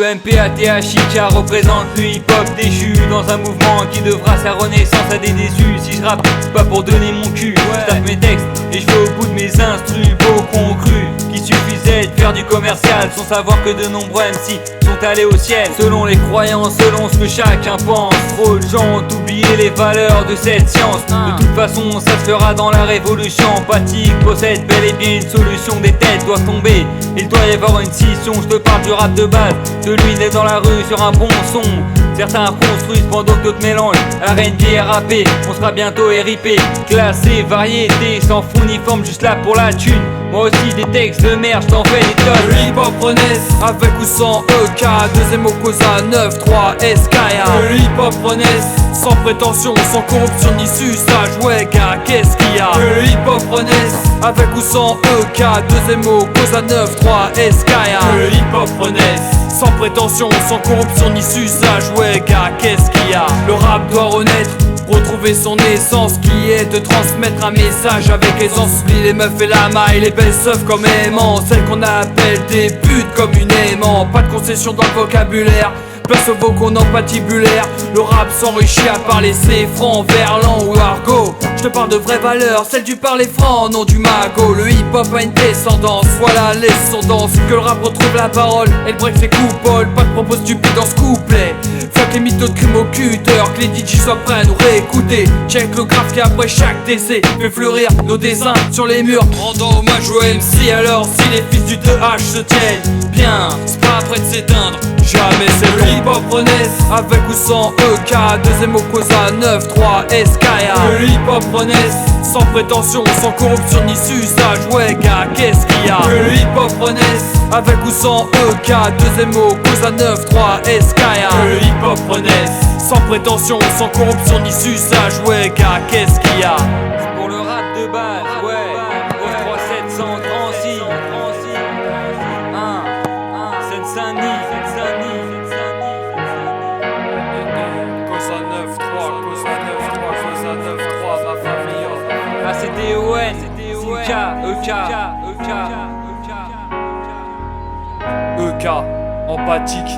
EMPATHIK représente le hip-hop déchu dans un mouvement qui devra sa renaissance à des déçus. Si je rappe, c'est pas pour donner mon cul, je tape mes textes et je vais au bout de mes instrus. Beaucoup ont cru qu'il suffisait de faire du commercial sans savoir que de nombreux MC sont allés au ciel selon les croyances, selon ce que chacun pense. Trop de gens ont oublié les valeurs de cette science. De toute façon ça se fera dans la révolution. Empathique possède bel et bien une solution. Des têtes doivent tomber, il doit y avoir une scission. Je te parle du rap de base, celui né dans la rue sur un bon son. Certains construisent pendant que d'autres mélangent R&B et rappé. On sera bientôt RIP, classé, variété, sans fond ni forme, juste là pour la thune. Moi aussi des textes de merde, j't'en fais des tonnes. Le hip-hop renaisse, avec ou sans EK, deuxième au Cosa 9-3 Skya. Le hip-hop renaisse, sans prétention, sans corruption ni suçage, ouais gars, qu'est-ce qu'il y a? Le hip-hop renaisse, avec ou sans EK, deuxième au Cosa 9-3 Skya. Le hip-hop renaisse, sans prétention, sans corruption ni suçage, ouais gars, qu'est-ce qu'il y a? Le rap doit renaître, retrouver son essence qui est de transmettre un message avec aisance. Oublie les meufs et la maille, les belles seufs comme aimants, celles qu'on appelle des putes communément. Pas de concession dans le vocabulaire, place aux vocaux non patibulaires. Le rap s'enrichit à parler ses francs, verlan ou argot. Je te parle de vraies valeurs, celle du parler franc, non du magot. Le hip-hop a une descendance, voilà l'ascendance. Que le rap retrouve la parole, et le break ses coupoles. Pas de propos stupides dans ce couplet. Fuck les mythos de crime au cutter, que les DJ soient prêts à nous réécouter. Check le graphe qui après chaque décès fait fleurir nos dessins sur les murs, rendant hommage au MC. Alors si les fils du 2H se tiennent bien, c'est pas prêt de s'éteindre, jamais c'est le hip-hop renaisse, avec ou sans EK, deuxième au Cosa 9-3 Skya. Le hip-hop renaisse, sans prétention, sans corruption ni suçage, ouais gars, qu'est-ce qu'il y a? Le hip-hop renaisse, avec ou sans EK, deuxième au Cosa 9-3 Skya. Le hip-hop renaisse, sans prétention, sans corruption ni suçage, ouais gars, qu'est-ce qu'il y a? C'est pour le rap de base, ouais. 93700 Drancy, Seine-Saint-Denis. Cosa 9-3, Cosa 9-3, Cosa 9-3, ma famille. Ah c'était ON, EK. EK, empathique.